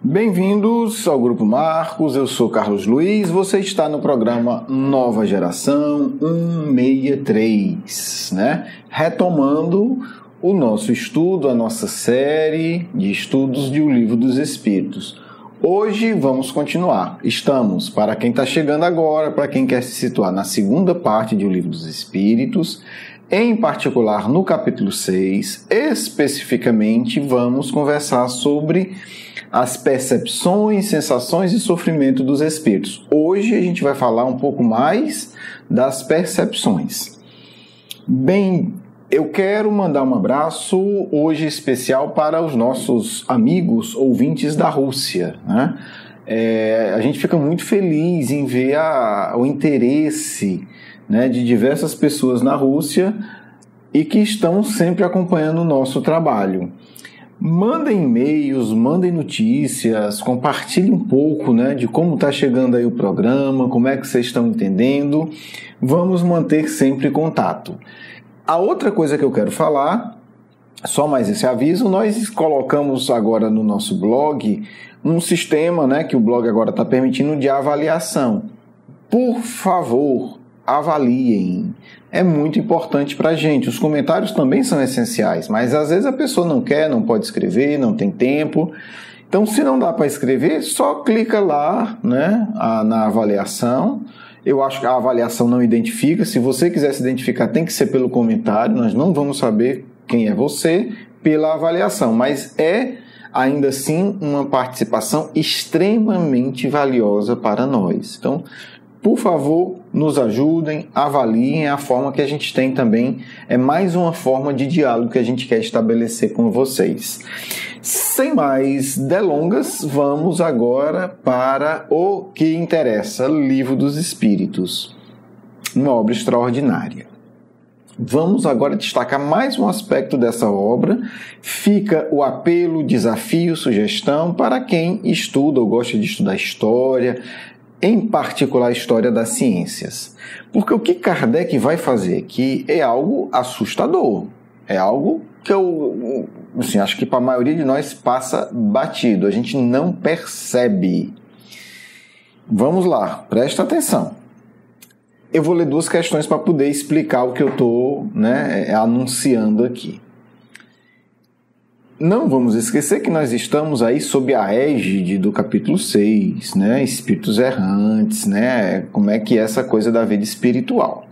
Bem-vindos ao Grupo Marcos, eu sou Carlos Luiz, você está no programa Nova Geração 163, né? Retomando o nosso estudo, a nossa série de estudos de O Livro dos Espíritos. Hoje vamos continuar. Estamos, para quem está chegando agora, para quem quer se situar na segunda parte de O Livro dos Espíritos, em particular no capítulo 6, especificamente vamos conversar sobre as percepções, sensações e sofrimento dos espíritos. Hoje a gente vai falar um pouco mais das percepções. Bem, eu quero mandar um abraço hoje especial para os nossos amigos ouvintes da Rússia, né? A gente fica muito feliz em ver o interesse, né, de diversas pessoas na Rússia e que estão sempre acompanhando o nosso trabalho. Mandem e-mails, mandem notícias, compartilhem um pouco, né, de como está chegando aí o programa, como é que vocês estão entendendo. Vamos manter sempre contato. A outra coisa que eu quero falar, só mais esse aviso, nós colocamos agora no nosso blog um sistema, né, que o blog agora está permitindo, de avaliação. Por favor, avaliem. É muito importante para a gente. Os comentários também são essenciais, mas às vezes a pessoa não quer, não pode escrever, não tem tempo. Então, se não dá para escrever, só clica lá, né, na avaliação. Eu acho que a avaliação não identifica. Se você quiser se identificar, tem que ser pelo comentário. Nós não vamos saber quem é você pela avaliação, mas é ainda assim uma participação extremamente valiosa para nós. Então, por favor, nos ajudem, avaliem. A forma que a gente tem também é mais uma forma de diálogo que a gente quer estabelecer com vocês. Sem mais delongas, vamos agora para o que interessa, Livro dos Espíritos, uma obra extraordinária. Vamos agora destacar mais um aspecto dessa obra. Fica o apelo, desafio, sugestão para quem estuda ou gosta de estudar história, em particular a história das ciências. Porque o que Kardec vai fazer aqui é algo assustador. É algo que eu acho que para a maioria de nós passa batido. A gente não percebe. Vamos lá, presta atenção. Eu vou ler duas questões para poder explicar o que eu estou, né, anunciando aqui. Não vamos esquecer que nós estamos aí sob a égide do capítulo 6, né? Espíritos errantes, né? Como é que é essa coisa da vida espiritual.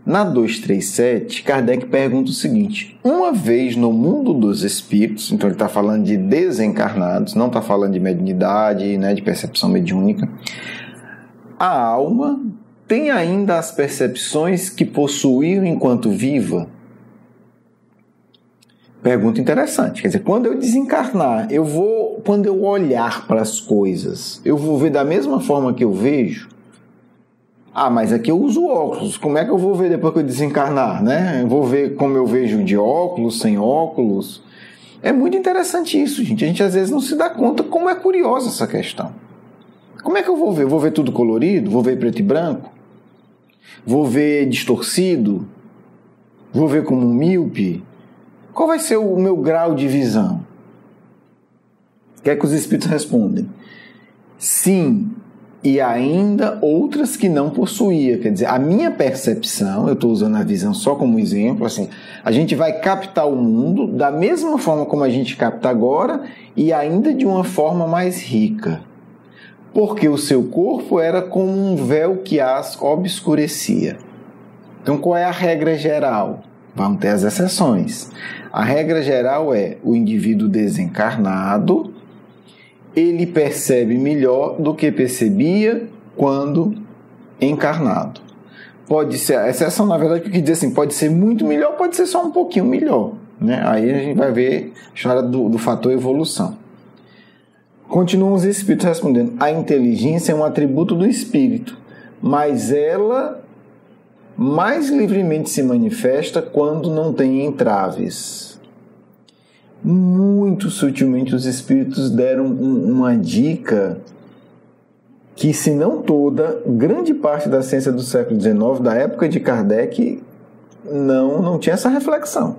Na 237, Kardec pergunta o seguinte: uma vez no mundo dos espíritos, então ele está falando de desencarnados, não está falando de mediunidade, né? De percepção mediúnica, a alma tem ainda as percepções que possuiu enquanto viva? Pergunta interessante. Quer dizer, quando eu desencarnar, quando eu olhar para as coisas, eu vou ver da mesma forma que eu vejo? Ah, mas aqui eu uso óculos. Como é que eu vou ver depois que eu desencarnar, né? Eu vou ver como eu vejo de óculos, sem óculos. É muito interessante isso, gente. A gente às vezes não se dá conta como é curiosa essa questão. Como é que eu vou ver? Eu vou ver tudo colorido? Vou ver preto e branco? Vou ver distorcido? Vou ver como um míope? Qual vai ser o meu grau de visão? O que é que os espíritos respondem? Sim, e ainda outras que não possuía. Quer dizer, a minha percepção, eu estou usando a visão só como exemplo, assim, a gente vai captar o mundo da mesma forma como a gente capta agora e ainda de uma forma mais rica. Porque o seu corpo era como um véu que as obscurecia. Então, qual é a regra geral? Vamos ter as exceções. A regra geral é: o indivíduo desencarnado, ele percebe melhor do que percebia quando encarnado. Pode ser, a exceção na verdade que diz assim, pode ser muito melhor, pode ser só um pouquinho melhor, né? Aí a gente vai ver a história do fator evolução. Continuam os espíritos respondendo: a inteligência é um atributo do espírito, mas ela mais livremente se manifesta quando não tem entraves. Muito sutilmente os espíritos deram uma dica que, se não toda, grande parte da ciência do século XIX, da época de Kardec, não tinha essa reflexão.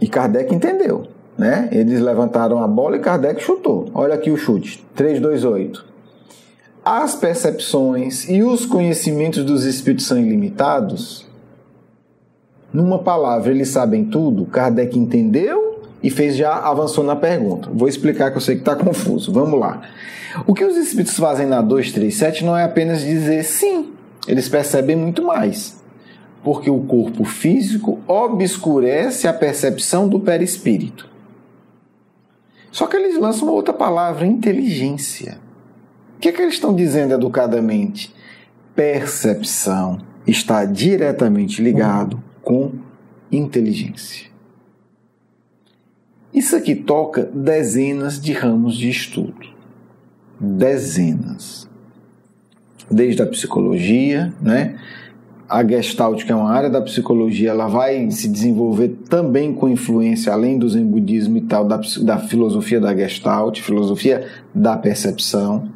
E Kardec entendeu. né? Eles levantaram a bola e Kardec chutou. Olha aqui o chute, 3, 2, 8. As percepções e os conhecimentos dos espíritos são ilimitados? Numa palavra, eles sabem tudo? Kardec entendeu e avançou na pergunta. Vou explicar que eu sei que está confuso. Vamos lá. O que os espíritos fazem na 237 não é apenas dizer sim. Eles percebem muito mais. Porque o corpo físico obscurece a percepção do perispírito. Só que eles lançam uma outra palavra, inteligência. O que eles estão dizendo educadamente? Percepção está diretamente ligado com inteligência. Isso aqui toca dezenas de ramos de estudo. Dezenas. Desde a psicologia, né? A Gestalt, que é uma área da psicologia, ela vai se desenvolver também com influência, além do Zen budismo e tal, da filosofia da Gestalt, filosofia da percepção.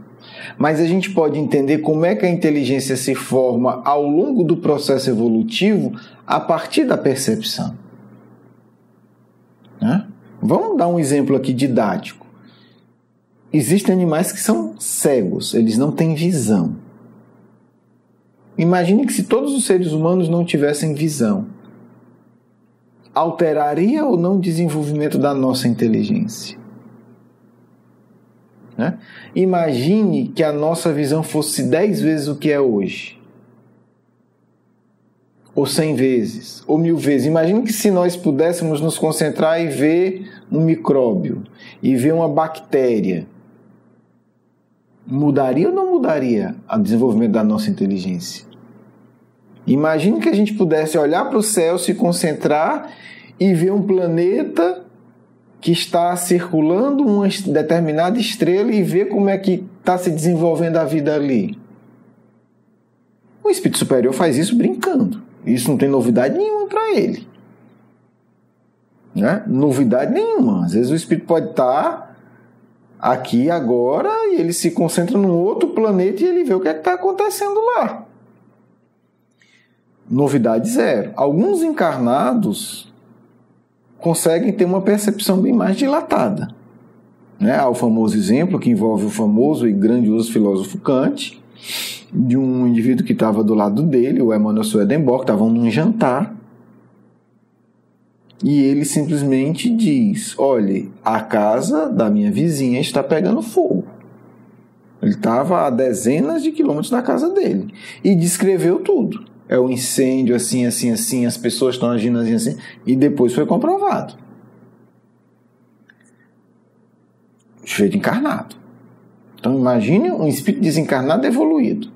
Mas a gente pode entender como é que a inteligência se forma ao longo do processo evolutivo a partir da percepção. Né? Vamos dar um exemplo aqui didático. Existem animais que são cegos, eles não têm visão. Imagine que se todos os seres humanos não tivessem visão, alteraria ou não o desenvolvimento da nossa inteligência? Né? Imagine que a nossa visão fosse 10 vezes o que é hoje. Ou 100 vezes, ou 1000 vezes. Imagine que se nós pudéssemos nos concentrar e ver um micróbio, e ver uma bactéria, mudaria ou não mudaria o desenvolvimento da nossa inteligência? Imagine que a gente pudesse olhar para o céu, se concentrar e ver um planeta que está circulando uma determinada estrela e ver como é que está se desenvolvendo a vida ali. O espírito superior faz isso brincando. Isso não tem novidade nenhuma para ele. Né? Novidade nenhuma. Às vezes o espírito pode estar aqui agora e ele se concentra num outro planeta e ele vê o que é que está acontecendo lá. Novidade zero. Alguns encarnados conseguem ter uma percepção bem mais dilatada. Né? Há o famoso exemplo que envolve o famoso e grandioso filósofo Kant, de um indivíduo que estava do lado dele, o Emanuel Swedenborg, estavam num jantar, e ele simplesmente diz: olhe, a casa da minha vizinha está pegando fogo. Ele estava a dezenas de quilômetros da casa dele, e descreveu tudo. É um incêndio assim, assim, assim, as pessoas estão agindo assim, assim, e depois foi comprovado. Feito encarnado. Então imagine um espírito desencarnado evoluído.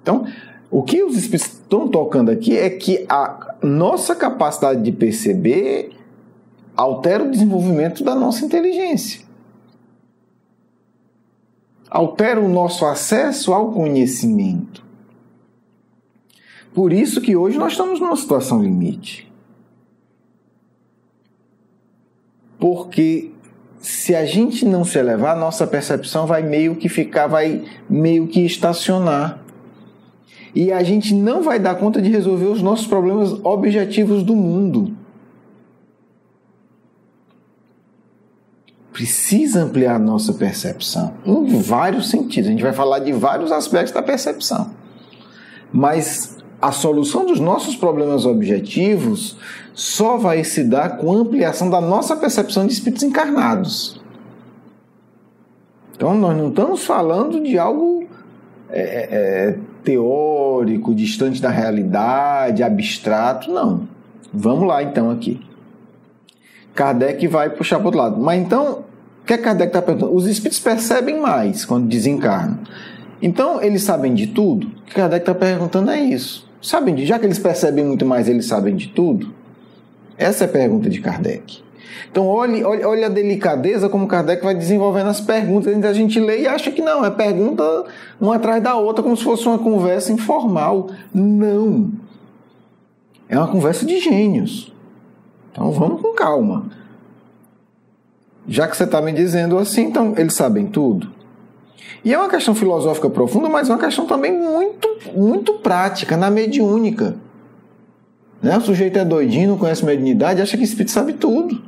Então, o que os espíritos estão tocando aqui é que a nossa capacidade de perceber altera o desenvolvimento da nossa inteligência. Altera o nosso acesso ao conhecimento. Por isso que hoje nós estamos numa situação limite. Porque se a gente não se elevar, a nossa percepção vai meio que estacionar. E a gente não vai dar conta de resolver os nossos problemas objetivos do mundo. Precisa ampliar a nossa percepção em vários sentidos. A gente vai falar de vários aspectos da percepção. Mas a solução dos nossos problemas objetivos só vai se dar com a ampliação da nossa percepção de espíritos encarnados. Então, nós não estamos falando de algo teórico, distante da realidade, abstrato, não. Vamos lá, então, aqui. Kardec vai puxar para o outro lado. Mas, então, o que Kardec está perguntando? Os espíritos percebem mais quando desencarnam. Então, eles sabem de tudo? O que Kardec está perguntando é isso. Já que eles percebem muito mais, eles sabem de tudo? Essa é a pergunta de Kardec. Então, olha a delicadeza como Kardec vai desenvolvendo as perguntas. A gente lê e acha que não, é pergunta uma atrás da outra, como se fosse uma conversa informal. Não. É uma conversa de gênios. Então, vamos com calma. Já que você está me dizendo assim, então, eles sabem tudo? E é uma questão filosófica profunda, mas é uma questão também muito, muito prática, na mediúnica. Né? O sujeito é doidinho, não conhece mediunidade, acha que o espírito sabe tudo.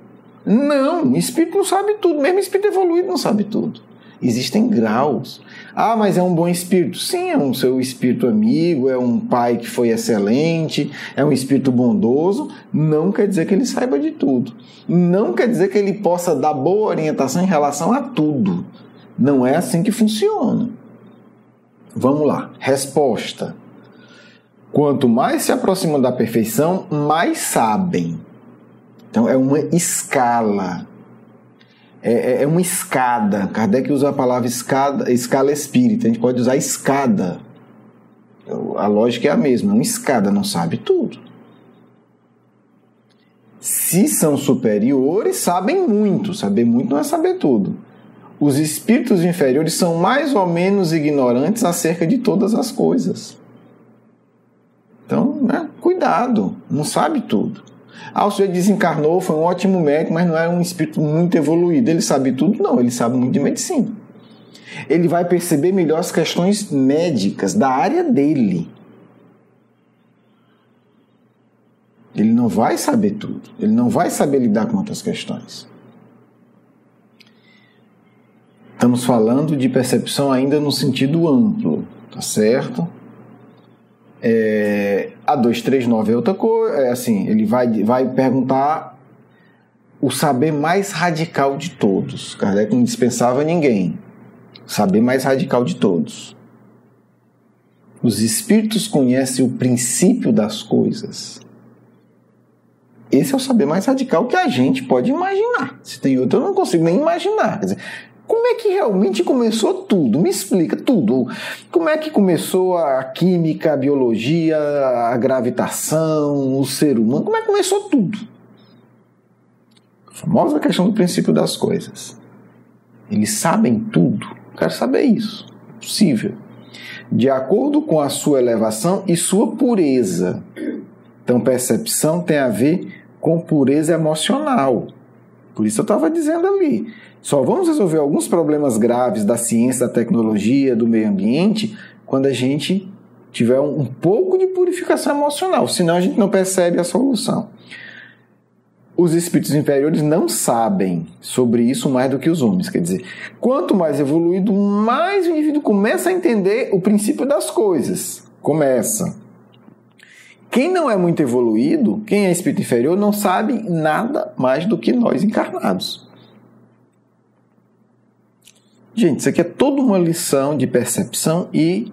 Não, o espírito não sabe tudo, mesmo espírito evoluído não sabe tudo. Existem graus. Ah, mas é um bom espírito. Sim, é um seu espírito amigo, é um pai que foi excelente, é um espírito bondoso. Não quer dizer que ele saiba de tudo. Não quer dizer que ele possa dar boa orientação em relação a tudo. Não é assim que funciona. Vamos lá. Resposta. Quanto mais se aproximam da perfeição, mais sabem. Então, é uma escala. É uma escada. Kardec usa a palavra escala espírita. A gente pode usar escada. A lógica é a mesma. Uma escada não sabe tudo. Se são superiores, sabem muito. Saber muito não é saber tudo. Os espíritos inferiores são mais ou menos ignorantes acerca de todas as coisas. Então, cuidado. Não sabe tudo. Ah, o senhor desencarnou, foi um ótimo médico, mas não é um espírito muito evoluído. Ele sabe tudo? Não, ele sabe muito de medicina. Ele vai perceber melhor as questões médicas da área dele. Ele não vai saber tudo. Ele não vai saber lidar com outras questões. Estamos falando de percepção ainda no sentido amplo, tá certo? A 239 é outra coisa, assim, ele vai perguntar o saber mais radical de todos. Kardec não dispensava ninguém. Saber mais radical de todos. Os espíritos conhecem o princípio das coisas. Esse é o saber mais radical que a gente pode imaginar. Se tem outro, eu não consigo nem imaginar. Quer dizer, como é que realmente começou tudo? Me explica tudo. Como é que começou a química, a biologia, a gravitação, o ser humano? Como é que começou tudo? A famosa questão do princípio das coisas. Eles sabem tudo. Eu quero saber isso. É possível. De acordo com a sua elevação e sua pureza. Então, percepção tem a ver com pureza emocional. Por isso eu estava dizendo ali. Só vamos resolver alguns problemas graves da ciência, da tecnologia, do meio ambiente, quando a gente tiver um pouco de purificação emocional. Senão a gente não percebe a solução. Os espíritos inferiores não sabem sobre isso mais do que os homens. Quer dizer, quanto mais evoluído, mais o indivíduo começa a entender o princípio das coisas. Começa. Quem não é muito evoluído, quem é espírito inferior, não sabe nada mais do que nós encarnados. Gente, isso aqui é toda uma lição de percepção e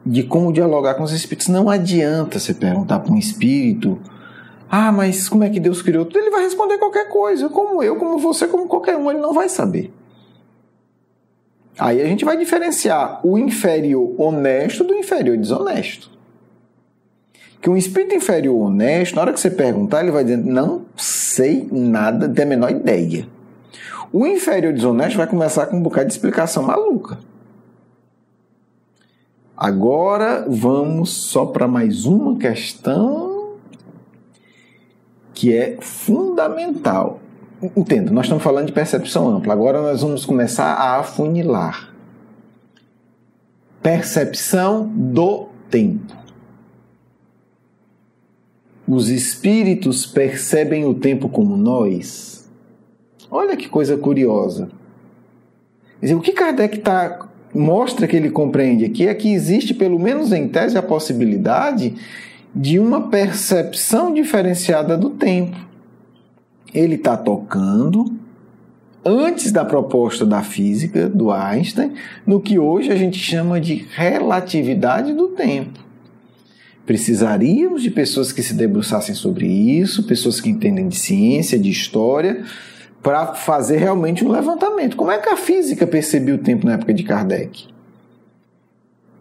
de como dialogar com os espíritos. Não adianta você perguntar para um espírito: ah, mas como é que Deus criou tudo? Ele vai responder qualquer coisa, como eu, como você, como qualquer um, ele não vai saber. Aí a gente vai diferenciar o inferior honesto do inferior desonesto. Que um espírito inferior honesto, na hora que você perguntar, ele vai dizer: não sei nada, não tenho a menor ideia. O inferior desonesto vai começar com um bocado de explicação maluca. Agora vamos só para mais uma questão que é fundamental. Entenda, nós estamos falando de percepção ampla. Agora nós vamos começar a afunilar. Percepção do tempo. Os espíritos percebem o tempo como nós? Olha que coisa curiosa. Quer dizer, o que Kardec mostra que ele compreende aqui é que existe, pelo menos em tese, a possibilidade de uma percepção diferenciada do tempo. Ele está tocando, antes da proposta da física, do Einstein, no que hoje a gente chama de relatividade do tempo. Precisaríamos de pessoas que se debruçassem sobre isso, pessoas que entendem de ciência, de história, para fazer realmente um levantamento. Como é que a física percebia o tempo na época de Kardec?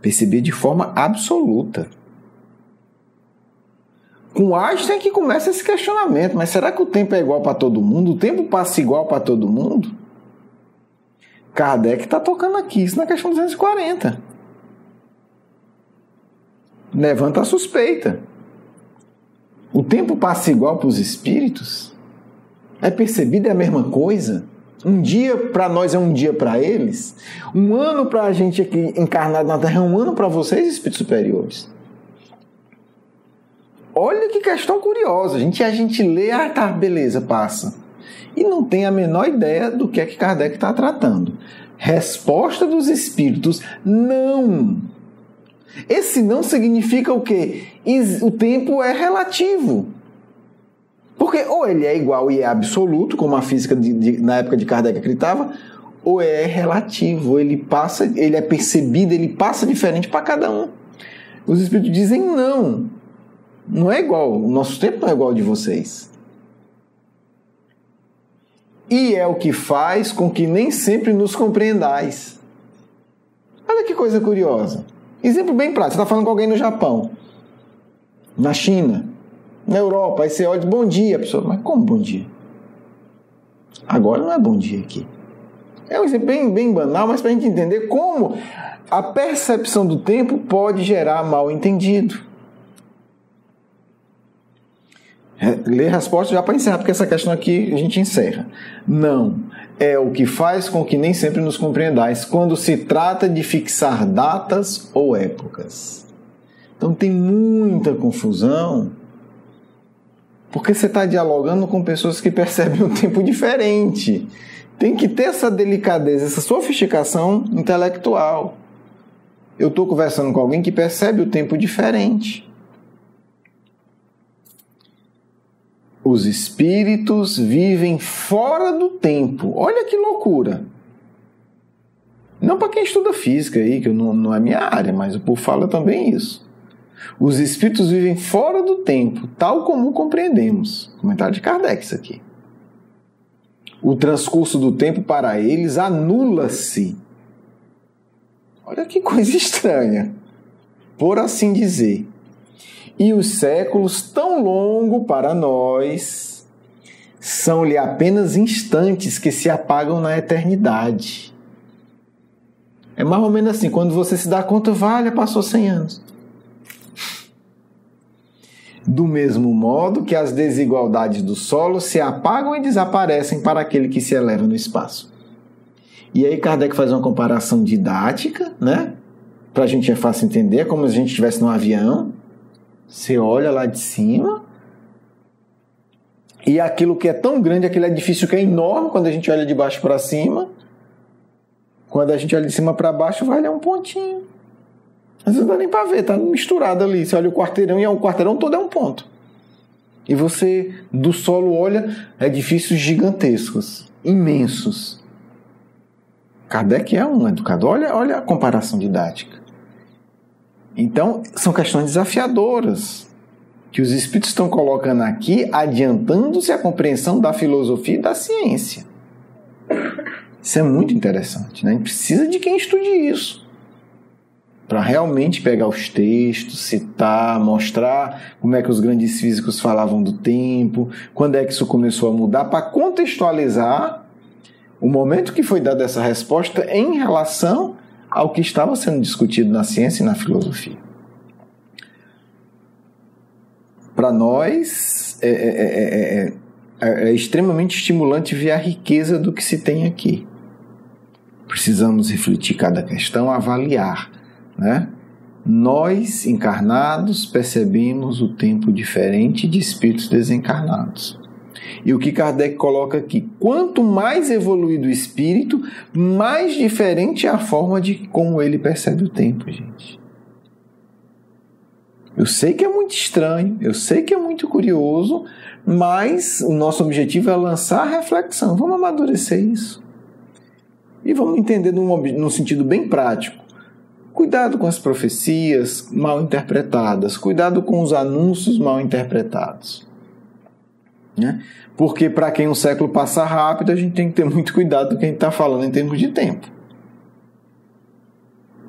Percebia de forma absoluta. Com Einstein que começa esse questionamento: mas será que o tempo é igual para todo mundo? O tempo passa igual para todo mundo? Kardec está tocando aqui, isso na questão 240. Levanta a suspeita. O tempo passa igual para os espíritos? É percebido é a mesma coisa? Um dia para nós é um dia para eles? Um ano para a gente aqui encarnado na Terra é um ano para vocês, espíritos superiores? Olha que questão curiosa. A gente lê, tá, beleza, passa. e não tem a menor ideia do que Kardec está tratando. Resposta dos espíritos, não. Esse não significa o quê? O tempo é relativo. Porque ou ele é igual e é absoluto, como a física na época de Kardec acreditava, ou é relativo, ele é percebido, ele passa diferente para cada um. Os espíritos dizem não é igual, o nosso tempo não é igual ao de vocês. E é o que faz com que nem sempre nos compreendais. Olha que coisa curiosa. Exemplo bem prático, você está falando com alguém no Japão, na China, na Europa, aí você olha e diz, bom dia, a pessoa, mas como bom dia? Agora não é bom dia aqui. É um exemplo bem banal, mas para a gente entender como a percepção do tempo pode gerar mal entendido. Lê a resposta já para encerrar, porque essa questão aqui a gente encerra. Não, é o que faz com que nem sempre nos compreendais quando se trata de fixar datas ou épocas. Então tem muita confusão, porque você está dialogando com pessoas que percebem um tempo diferente. Tem que ter essa delicadeza, essa sofisticação intelectual. Eu estou conversando com alguém que percebe o tempo diferente. Os espíritos vivem fora do tempo. Olha que loucura. Não para quem estuda física aí, que não é minha área, mas o povo fala também isso. Os espíritos vivem fora do tempo, tal como compreendemos. Comentário de Kardec isso aqui. O transcurso do tempo para eles anula-se. Olha que coisa estranha, por assim dizer. E os séculos tão longos para nós são-lhe apenas instantes que se apagam na eternidade. É mais ou menos assim, quando você se dá conta, vale, passou 100 anos. Do mesmo modo que as desigualdades do solo se apagam e desaparecem para aquele que se eleva no espaço. E aí Kardec faz uma comparação didática, né? Para a gente é fácil entender, é como se a gente estivesse num avião. Você olha lá de cima e aquilo que é tão grande, aquele edifício que é enorme, quando a gente olha de baixo para cima, quando a gente olha de cima para baixo, vale um pontinho. Às vezes não dá nem para ver, tá misturado ali. Você olha o quarteirão e o quarteirão todo é um ponto. E você, do solo, olha edifícios gigantescos, imensos. Kardec é um educador. Olha a comparação didática. Então, são questões desafiadoras que os espíritos estão colocando aqui, adiantando-se a compreensão da filosofia e da ciência. Isso é muito interessante, né? A gente precisa de quem estude isso, para realmente pegar os textos, citar, mostrar como é que os grandes físicos falavam do tempo, quando é que isso começou a mudar, para contextualizar o momento que foi dada essa resposta em relação ao que estava sendo discutido na ciência e na filosofia. Para nós, é extremamente estimulante ver a riqueza do que se tem aqui. Precisamos refletir cada questão, avaliar, né? Nós, encarnados, percebemos o tempo diferente de espíritos desencarnados. E o que Kardec coloca aqui, quanto mais evoluído o espírito, mais diferente é a forma de como ele percebe o tempo, gente. Eu sei que é muito estranho, eu sei que é muito curioso, mas o nosso objetivo é lançar a reflexão. Vamos amadurecer isso. E vamos entender num sentido bem prático. Cuidado com as profecias mal interpretadas, cuidado com os anúncios mal interpretados. Né? Porque para quem um século passa rápido, a gente tem que ter muito cuidado do que a gente está falando em termos de tempo.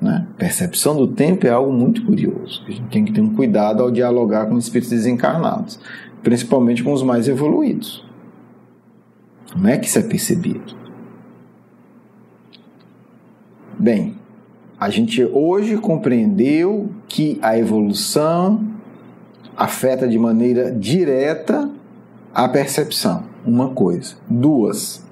Né? Percepção do tempo é algo muito curioso. A gente tem que ter um cuidado ao dialogar com espíritos desencarnados, principalmente com os mais evoluídos. Como é que isso é percebido? Bem, a gente hoje compreendeu que a evolução afeta de maneira direta a percepção, uma coisa. 2,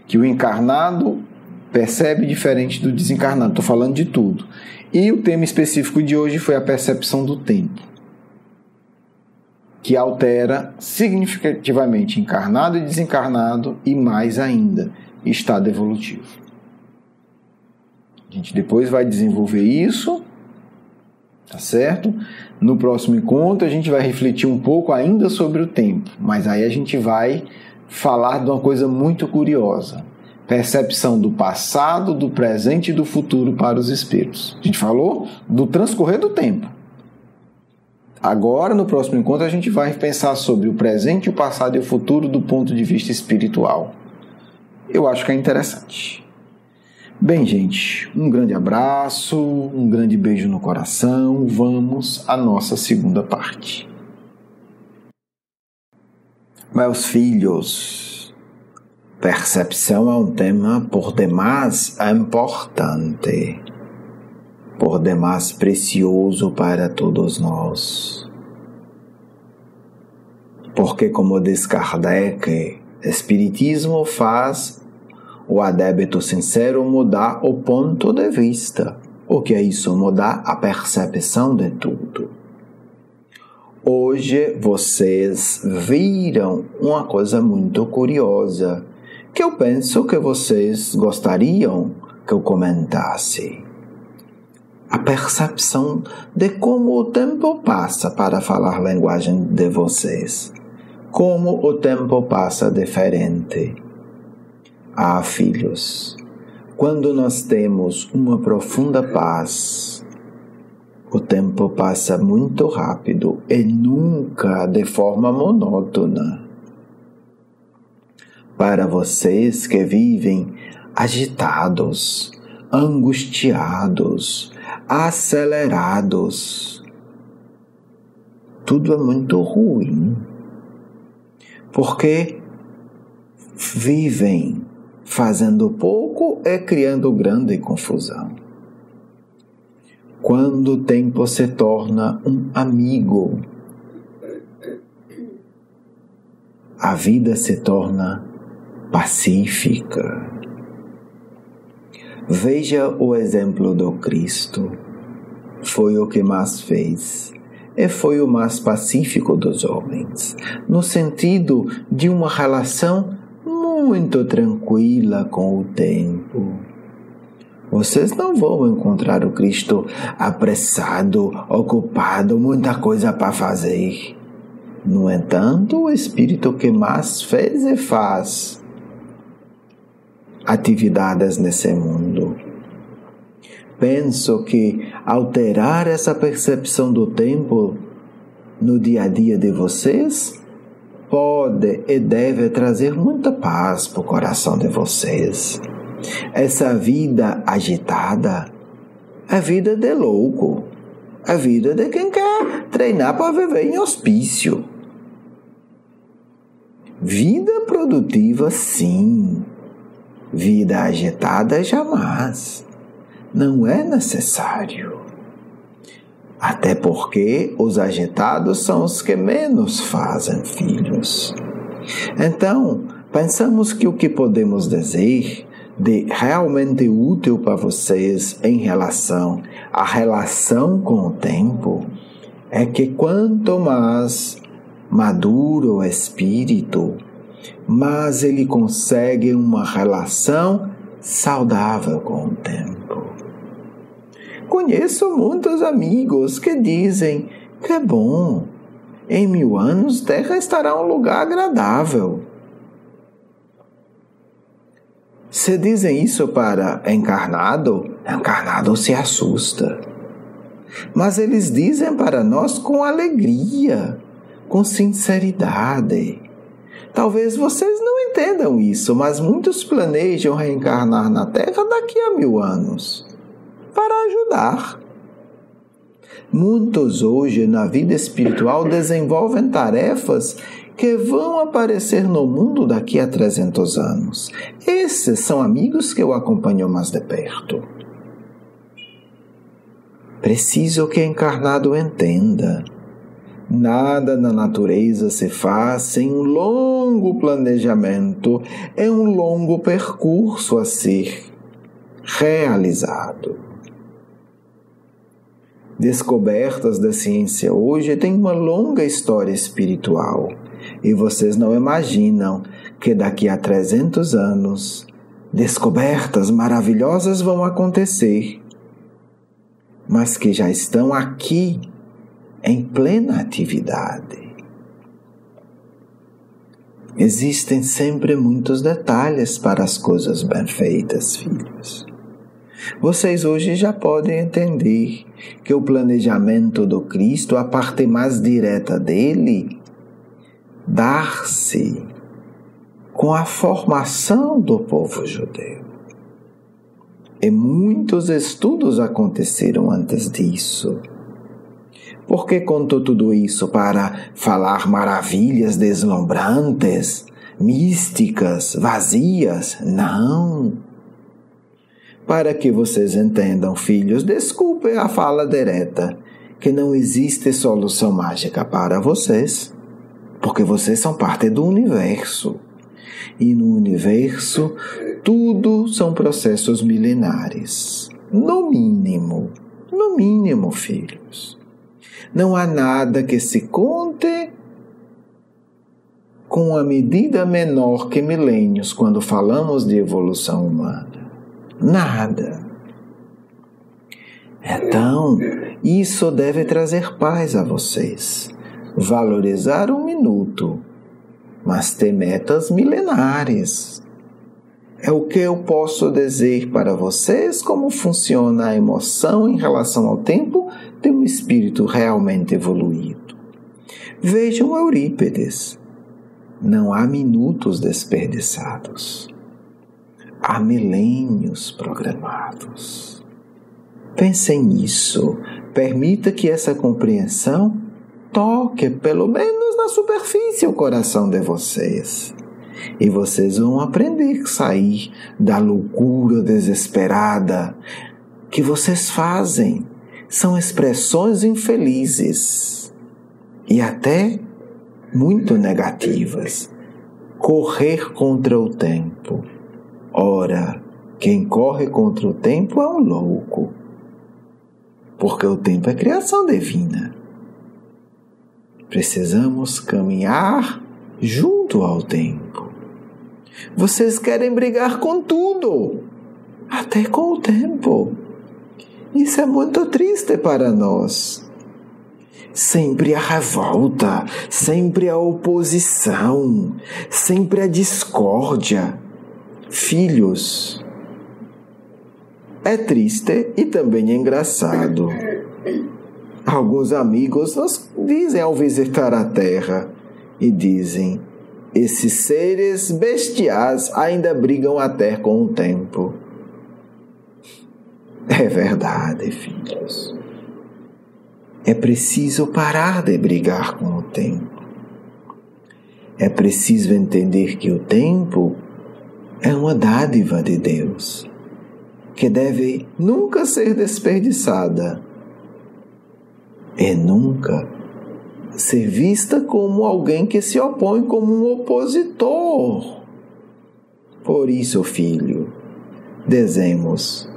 que o encarnado percebe diferente do desencarnado. Estou falando de tudo. E o tema específico de hoje foi a percepção do tempo. que altera significativamente encarnado e desencarnado e, mais ainda, estado evolutivo. A gente depois vai desenvolver isso, tá certo? No próximo encontro a gente vai refletir um pouco ainda sobre o tempo, mas aí a gente vai falar de uma coisa muito curiosa: percepção do passado, do presente e do futuro para os espíritos. A gente falou do transcorrer do tempo. Agora, no próximo encontro, a gente vai pensar sobre o presente, o passado e o futuro do ponto de vista espiritual. Eu acho que é interessante. Bem, gente, um grande abraço, um grande beijo no coração. Vamos à nossa segunda parte. Meus filhos, percepção é um tema por demais importante, por demais precioso para todos nós. Porque, como diz Kardec, Espiritismo faz o adepto sincero mudar o ponto de vista. O que é isso? Mudar a percepção de tudo. Hoje vocês viram uma coisa muito curiosa, que eu penso que vocês gostariam que eu comentasse. A percepção de como o tempo passa, para falar a linguagem de vocês. Como o tempo passa diferente. Ah, filhos, quando nós temos uma profunda paz, o tempo passa muito rápido e nunca de forma monótona. Para vocês que vivem agitados, angustiados, acelerados, tudo é muito ruim, porque vivem fazendo pouco e criando grande confusão. Quando o tempo se torna um amigo, a vida se torna pacífica. Veja o exemplo do Cristo. Foi o que mais fez e foi o mais pacífico dos homens, no sentido de uma relação muito tranquila com o tempo. Vocês não vão encontrar o Cristo apressado, ocupado, muita coisa para fazer. No entanto, o Espírito que mais fez e faz atividades nesse mundo. Penso que alterar essa percepção do tempo no dia a dia de vocês pode e deve trazer muita paz para o coração de vocês. Essa vida agitada é vida de louco, é vida de quem quer treinar para viver em hospício. Vida produtiva, sim. Vida agitada, jamais. Não é necessário. Até porque os agitados são os que menos fazem filhos. Então, pensamos que o que podemos dizer de realmente útil para vocês em relação à relação com o tempo é que quanto mais maduro o espírito, mais ele consegue uma relação saudável com o tempo. Conheço muitos amigos que dizem que é bom, em 1000 anos Terra estará um lugar agradável. Se dizem isso para encarnado se assusta. Mas eles dizem para nós com alegria, com sinceridade. Talvez vocês não entendam isso, mas muitos planejam reencarnar na Terra daqui a 1000 anos, para ajudar. Muitos hoje na vida espiritual desenvolvem tarefas que vão aparecer no mundo daqui a 300 anos. Esses são amigos que eu acompanho mais de perto. Preciso que o encarnado entenda. Nada na natureza se faz sem um longo planejamento e um longo percurso a ser realizado. Descobertas da ciência hoje têm uma longa história espiritual. E vocês não imaginam que daqui a 300 anos, descobertas maravilhosas vão acontecer, mas que já estão aqui em plena atividade. Existem sempre muitos detalhes para as coisas bem feitas, filhos. Vocês hoje já podem entender que o planejamento do Cristo, a parte mais direta dele, dar-se com a formação do povo judeu. E muitos estudos aconteceram antes disso. Por que contou tudo isso? Para falar maravilhas deslumbrantes, místicas, vazias? Não. Para que vocês entendam, filhos, desculpe a fala direta, que não existe solução mágica para vocês, porque vocês são parte do universo. E no universo, tudo são processos milenares. No mínimo, filhos. Não há nada que se conte com uma medida menor que milênios quando falamos de evolução humana. Nada. Então, isso deve trazer paz a vocês. Valorizar um minuto, mas ter metas milenares. É o que eu posso dizer para vocês como funciona a emoção em relação ao tempo de um espírito realmente evoluído. Vejam Eurípides. Não há minutos desperdiçados. Há milênios programados. Pensem nisso. Permita que essa compreensão toque, pelo menos na superfície, o coração de vocês. E vocês vão aprender a sair da loucura desesperada que vocês fazem. São expressões infelizes e até muito negativas. Correr contra o tempo. Ora, quem corre contra o tempo é um louco, porque o tempo é criação divina. Precisamos caminhar junto ao tempo. Vocês querem brigar com tudo, até com o tempo. Isso é muito triste para nós. Sempre a revolta, sempre a oposição, sempre a discórdia. Filhos, é triste e também é engraçado. Alguns amigos nos dizem ao visitar a Terra e dizem: esses seres bestiais ainda brigam até com o tempo. É verdade, filhos. É preciso parar de brigar com o tempo. É preciso entender que o tempo é uma dádiva de Deus, que deve nunca ser desperdiçada e nunca ser vista como alguém que se opõe, como um opositor. Por isso, filho, dizemos: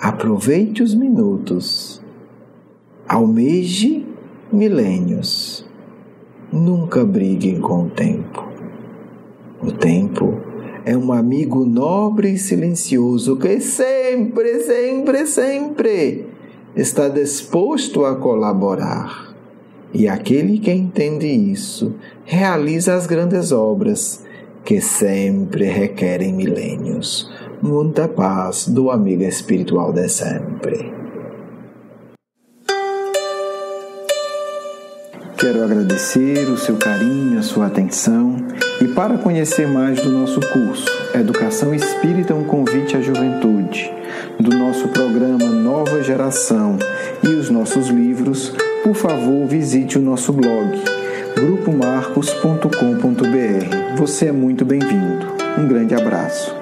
aproveite os minutos, almeje milênios, nunca briguem com o tempo. O tempo é um amigo nobre e silencioso que sempre está disposto a colaborar. E aquele que entende isso realiza as grandes obras que sempre requerem milênios. Muita paz do amigo espiritual de sempre. Quero agradecer o seu carinho, a sua atenção, e para conhecer mais do nosso curso Educação Espírita, um convite à juventude, do nosso programa Nova Geração e os nossos livros, por favor, visite o nosso blog grupomarcos.com.br. Você é muito bem-vindo. Um grande abraço.